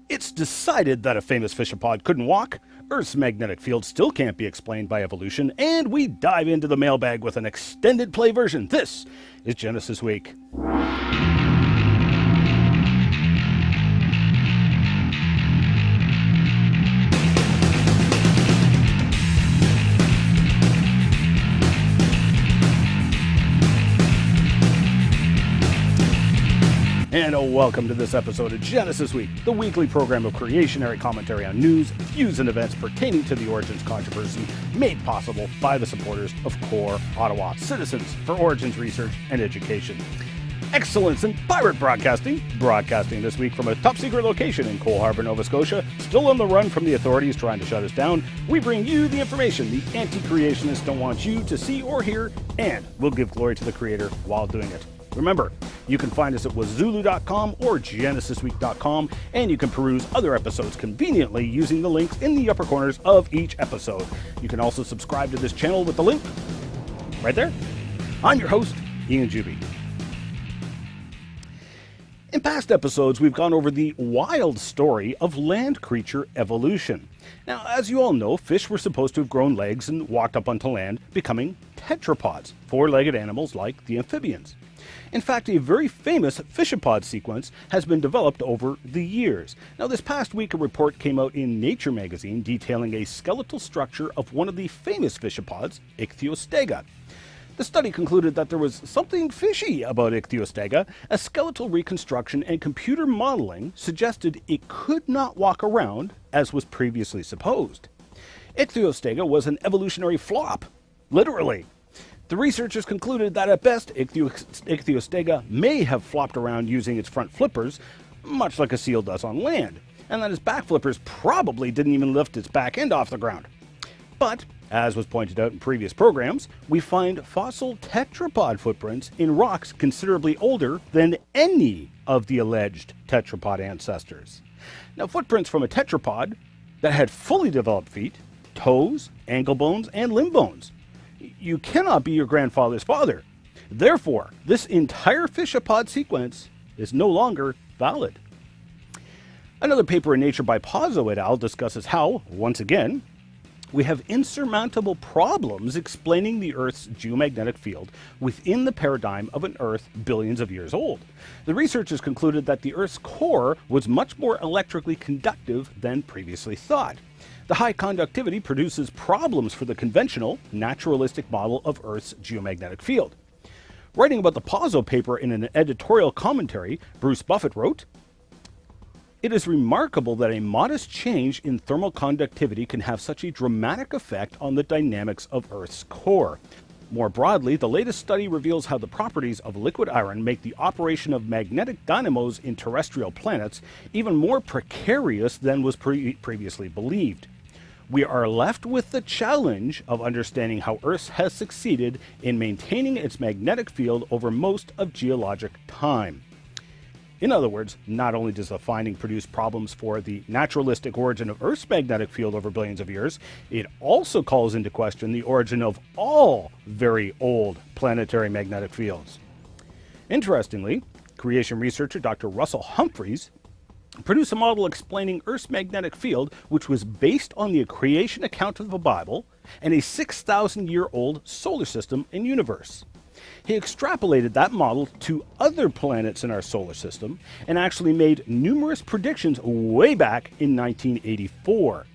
It's decided that a famous fishapod couldn't walk, Earth's magnetic field still can't be explained by evolution, and we dive into the mailbag with an extended play version. This is Genesis Week. And welcome to this episode of Genesis Week, the weekly program of creationary commentary on news, views, and events pertaining to the Origins controversy, made possible by the supporters of CORE Ottawa, Citizens for Origins Research and Education. Excellence in pirate broadcasting this week from a top-secret location in Cole Harbour, Nova Scotia, still on the run from the authorities trying to shut us down. We bring you the information the anti-creationists don't want you to see or hear, and we'll give glory to the Creator while doing it. Remember, you can find us at Wazooloo.com or GenesisWeek.com, and you can peruse other episodes conveniently using the links in the upper corners of each episode. You can also subscribe to this channel with the link right there. I'm your host, Ian Juby. In past episodes, we've gone over the wild story of land creature evolution. Now, as you all know, fish were supposed to have grown legs and walked up onto land, becoming tetrapods, four-legged animals like the amphibians. In fact, a very famous fishapod sequence has been developed over the years. Now, this past week, a report came out in Nature magazine detailing a skeletal structure of one of the famous fishapods, Ichthyostega. The study concluded that there was something fishy about Ichthyostega, as skeletal reconstruction and computer modeling suggested it could not walk around as was previously supposed. Ichthyostega was an evolutionary flop, literally. The researchers concluded that at best, Ichthyostega may have flopped around using its front flippers, much like a seal does on land, and that its back flippers probably didn't even lift its back end off the ground. But, as was pointed out in previous programs, we find fossil tetrapod footprints in rocks considerably older than any of the alleged tetrapod ancestors. Now, footprints from a tetrapod that had fully developed feet, toes, ankle bones, and limb bones. You cannot be your grandfather's father. Therefore, this entire fishapod sequence is no longer valid. Another paper in Nature by Pazzo et al. Discusses how, once again, we have insurmountable problems explaining the Earth's geomagnetic field within the paradigm of an Earth billions of years old. The researchers concluded that the Earth's core was much more electrically conductive than previously thought. The high conductivity produces problems for the conventional, naturalistic model of Earth's geomagnetic field. Writing about the Pazzo paper in an editorial commentary, Bruce Buffett wrote, "It is remarkable that a modest change in thermal conductivity can have such a dramatic effect on the dynamics of Earth's core. More broadly, the latest study reveals how the properties of liquid iron make the operation of magnetic dynamos in terrestrial planets even more precarious than was previously believed. We are left with the challenge of understanding how Earth has succeeded in maintaining its magnetic field over most of geologic time." In other words, not only does the finding produce problems for the naturalistic origin of Earth's magnetic field over billions of years, it also calls into question the origin of all very old planetary magnetic fields. Interestingly, creation researcher Dr. Russell Humphreys produced a model explaining Earth's magnetic field, which was based on the creation account of the Bible and a 6,000-year-old solar system and universe. He extrapolated that model to other planets in our solar system and actually made numerous predictions way back in 1984.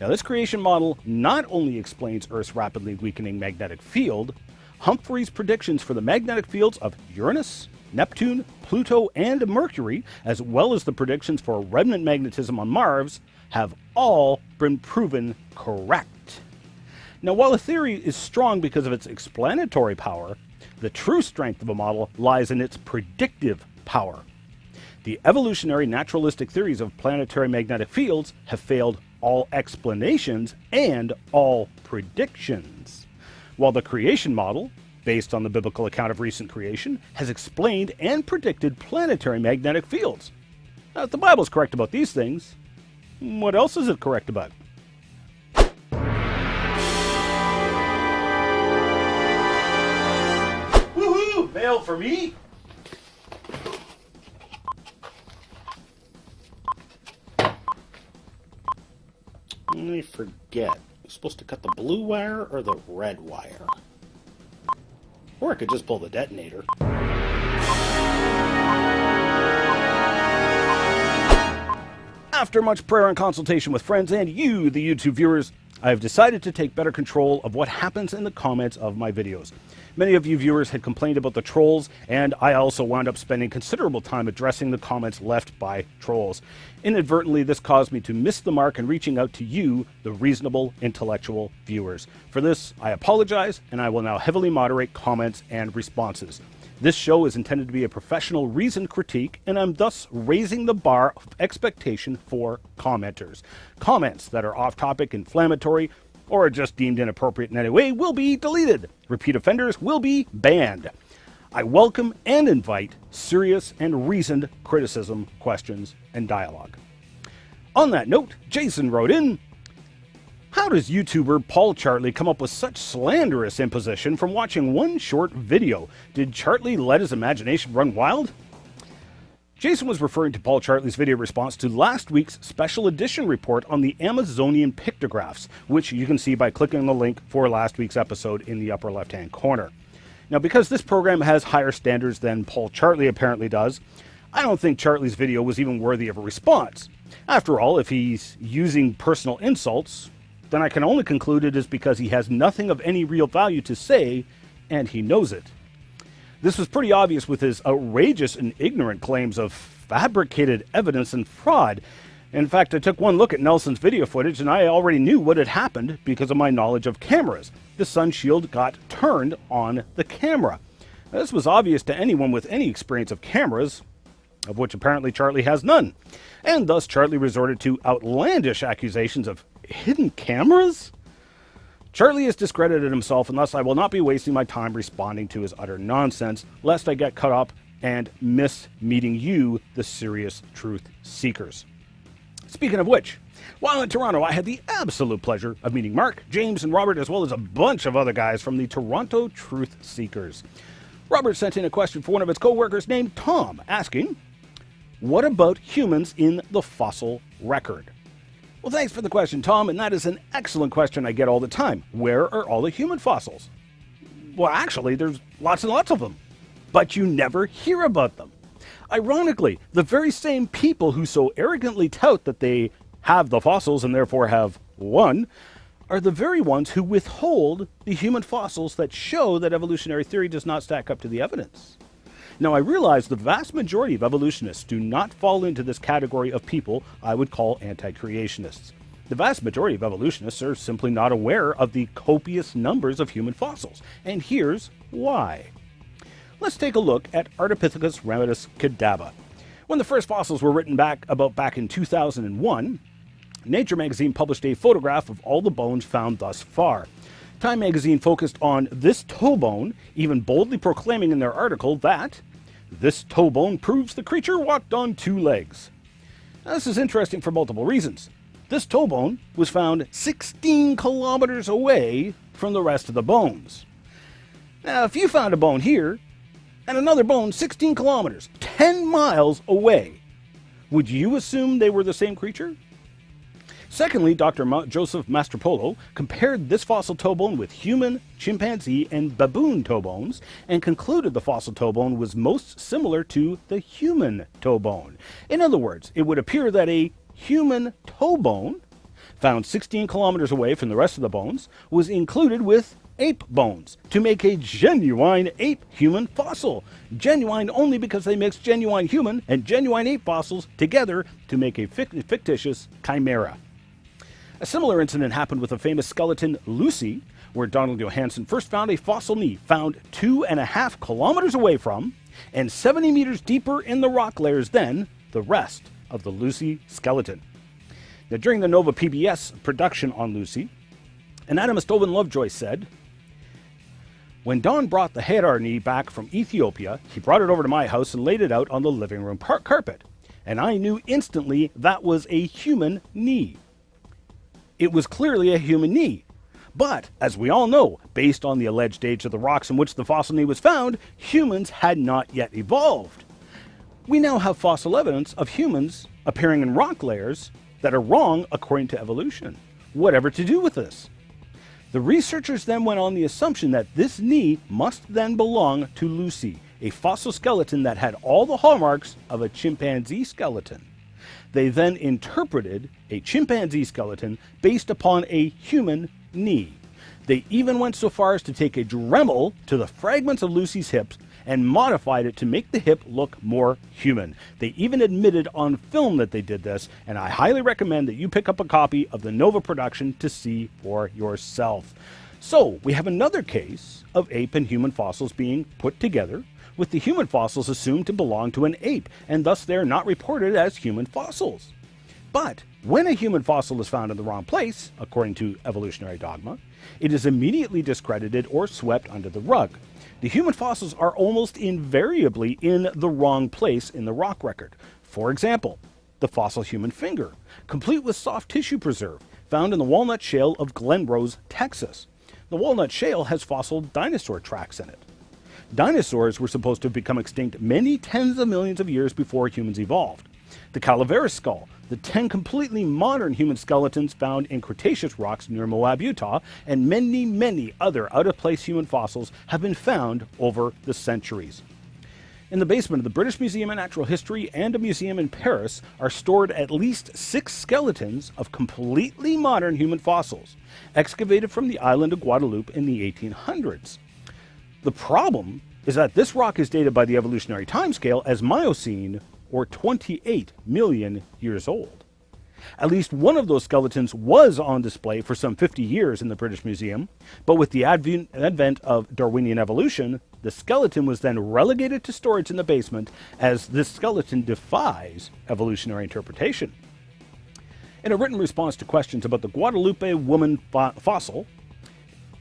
Now, this creation model not only explains Earth's rapidly weakening magnetic field, Humphreys' predictions for the magnetic fields of Uranus, Neptune, Pluto, and Mercury, as well as the predictions for remnant magnetism on Mars, have all been proven correct. Now, while a theory is strong because of its explanatory power, the true strength of a model lies in its predictive power. The evolutionary naturalistic theories of planetary magnetic fields have failed all explanations and all predictions, while the creation model, based on the biblical account of recent creation, has explained and predicted planetary magnetic fields. Now, if the Bible's correct about these things, what else is it correct about? Woohoo! Mail for me? I forget. I'm supposed to cut the blue wire or the red wire? Or I could just pull the detonator. After much prayer and consultation with friends and you, the YouTube viewers, I have decided to take better control of what happens in the comments of my videos. Many of you viewers had complained about the trolls, and I also wound up spending considerable time addressing the comments left by trolls. Inadvertently, this caused me to miss the mark in reaching out to you, the reasonable, intellectual viewers. For this, I apologize, and I will now heavily moderate comments and responses. This show is intended to be a professional, reasoned critique, and I'm thus raising the bar of expectation for commenters. Comments that are off-topic, inflammatory, or are just deemed inappropriate in any way will be deleted. Repeat offenders will be banned. I welcome and invite serious and reasoned criticism, questions, and dialogue. On that note, Jason wrote in, how does YouTuber Paul Chartley come up with such slanderous imposition from watching one short video? Did Chartley let his imagination run wild? Jason was referring to Paul Chartley's video response to last week's special edition report on the Amazonian pictographs, which you can see by clicking the link for last week's episode in the upper left-hand corner. Now, because this program has higher standards than Paul Chartley apparently does, I don't think Chartley's video was even worthy of a response. After all, if he's using personal insults, then I can only conclude it is because he has nothing of any real value to say, and he knows it. This was pretty obvious with his outrageous and ignorant claims of fabricated evidence and fraud. In fact, I took one look at Nelson's video footage, and I already knew what had happened because of my knowledge of cameras. The sun shield got turned on the camera. Now, this was obvious to anyone with any experience of cameras, of which apparently Chartley has none. And thus Chartley resorted to outlandish accusations of hidden cameras? Chartley has discredited himself, and thus I will not be wasting my time responding to his utter nonsense, lest I get caught up and miss meeting you, the serious truth seekers. Speaking of which, while in Toronto, I had the absolute pleasure of meeting Mark, James, and Robert, as well as a bunch of other guys from the Toronto Truth Seekers. Robert sent in a question for one of his co-workers named Tom, asking, what about humans in the fossil record? Well, thanks for the question, Tom, and that is an excellent question I get all the time. Where are all the human fossils? Well, actually, there's lots and lots of them, but you never hear about them. Ironically, the very same people who so arrogantly tout that they have the fossils and therefore have won are the very ones who withhold the human fossils that show that evolutionary theory does not stack up to the evidence. Now, I realize the vast majority of evolutionists do not fall into this category of people I would call anti-creationists. The vast majority of evolutionists are simply not aware of the copious numbers of human fossils, and here's why. Let's take a look at Ardipithecus ramidus cadaver. When the first fossils were written back in 2001, Nature magazine published a photograph of all the bones found thus far. Time magazine focused on this toe bone, even boldly proclaiming in their article that this toe bone proves the creature walked on two legs. Now, this is interesting for multiple reasons. This toe bone was found 16 kilometers away from the rest of the bones. Now, if you found a bone here and another bone 16 kilometers, 10 miles away, would you assume they were the same creature? Secondly, Dr. Joseph Mastropolo compared this fossil toe bone with human, chimpanzee, and baboon toe bones and concluded the fossil toe bone was most similar to the human toe bone. In other words, it would appear that a human toe bone, found 16 kilometers away from the rest of the bones, was included with ape bones to make a genuine ape human fossil. Genuine only because they mixed genuine human and genuine ape fossils together to make a fictitious chimera. A similar incident happened with the famous skeleton Lucy, where Donald Johanson first found a fossil knee found 2.5 kilometers away from and 70 meters deeper in the rock layers than the rest of the Lucy skeleton. Now, during the Nova PBS production on Lucy, anatomist Owen Lovejoy said, when Don brought the Herar knee back from Ethiopia, he brought it over to my house and laid it out on the living room carpet, and I knew instantly that was a human knee. It was clearly a human knee. But, as we all know, based on the alleged age of the rocks in which the fossil knee was found, humans had not yet evolved. We now have fossil evidence of humans appearing in rock layers that are wrong according to evolution. whatever to do with this. The researchers then went on the assumption that this knee must then belong to Lucy, a fossil skeleton that had all the hallmarks of a chimpanzee skeleton. They then interpreted a chimpanzee skeleton based upon a human knee. They even went so far as to take a Dremel to the fragments of Lucy's hips and modified it to make the hip look more human. They even admitted on film that they did this, and I highly recommend that you pick up a copy of the Nova production to see for yourself. So, we have another case of ape and human fossils being put together, with the human fossils assumed to belong to an ape, and thus they're not reported as human fossils. But when a human fossil is found in the wrong place, according to evolutionary dogma, it is immediately discredited or swept under the rug. The human fossils are almost invariably in the wrong place in the rock record. For example, the fossil human finger, complete with soft tissue preserve, found in the Walnut Shale of Glen Rose, Texas. The Walnut Shale has fossil dinosaur tracks in it. Dinosaurs were supposed to have become extinct many tens of millions of years before humans evolved. The Calaveras skull, the 10 completely modern human skeletons found in Cretaceous rocks near Moab, Utah, and many, many other out-of-place human fossils have been found over the centuries. In the basement of the British Museum of Natural History and a museum in Paris are stored at least 6 skeletons of completely modern human fossils, excavated from the island of Guadeloupe in the 1800s. The problem is that this rock is dated by the evolutionary timescale as Miocene, or 28 million years old. At least one of those skeletons was on display for some 50 years in the British Museum, but with the advent of Darwinian evolution, the skeleton was then relegated to storage in the basement, as this skeleton defies evolutionary interpretation. In a written response to questions about the Guadalupe woman fossil,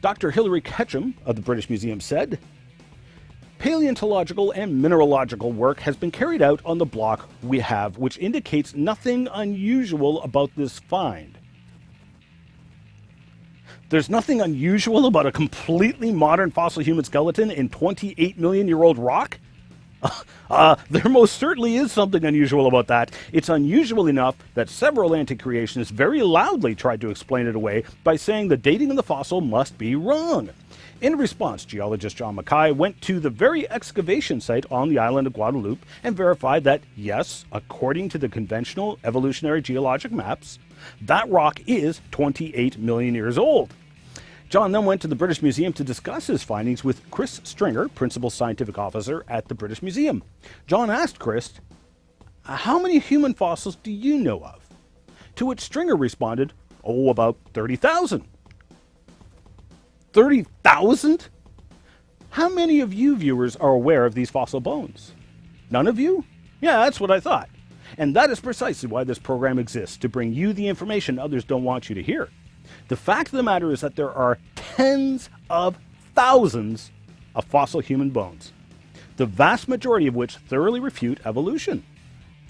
Dr. Hilary Ketchum of the British Museum said, "Paleontological and mineralogical work has been carried out on the block we have, which indicates nothing unusual about this find." There's nothing unusual about a completely modern fossil human skeleton in 28 million year old rock? There most certainly is something unusual about that. It's unusual enough that several anti-creationists very loudly tried to explain it away by saying the dating of the fossil must be wrong. In response, geologist John Mackay went to the very excavation site on the island of Guadeloupe and verified that, yes, according to the conventional evolutionary geologic maps, that rock is 28 million years old. John then went to the British Museum to discuss his findings with Chris Stringer, Principal Scientific Officer at the British Museum. John asked Chris, "How many human fossils do you know of?" To which Stringer responded, about 30,000. 30,000? How many of you viewers are aware of these fossil bones? None of you? Yeah, that's what I thought. And that is precisely why this program exists, to bring you the information others don't want you to hear. The fact of the matter is that there are tens of thousands of fossil human bones, the vast majority of which thoroughly refute evolution.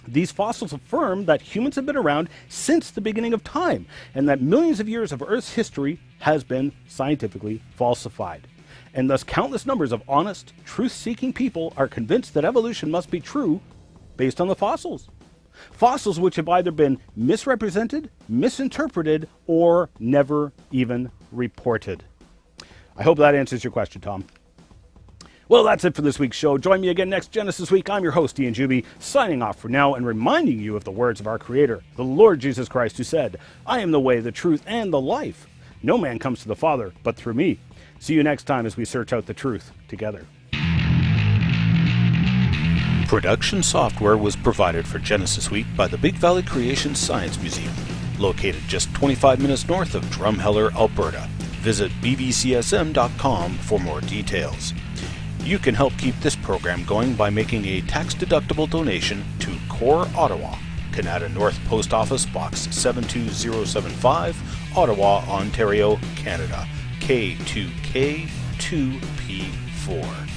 These fossils affirm that humans have been around since the beginning of time, and that millions of years of Earth's history has been scientifically falsified. And thus countless numbers of honest, truth-seeking people are convinced that evolution must be true based on the fossils. Fossils which have either been misrepresented, misinterpreted, or never even reported. I hope that answers your question, Tom. Well, that's it for this week's show. Join me again next Genesis Week. I'm your host, Ian Juby, signing off for now and reminding you of the words of our Creator, the Lord Jesus Christ, who said, "I am the way, the truth, and the life. No man comes to the Father but through me." See you next time as we search out the truth together. Production software was provided for Genesis Week by the Big Valley Creation Science Museum, located just 25 minutes north of Drumheller, Alberta. Visit bbcsm.com for more details. You can help keep this program going by making a tax-deductible donation to Core Ottawa, Canada North Post Office Box 72075, Ottawa, Ontario, Canada, K2K2P4.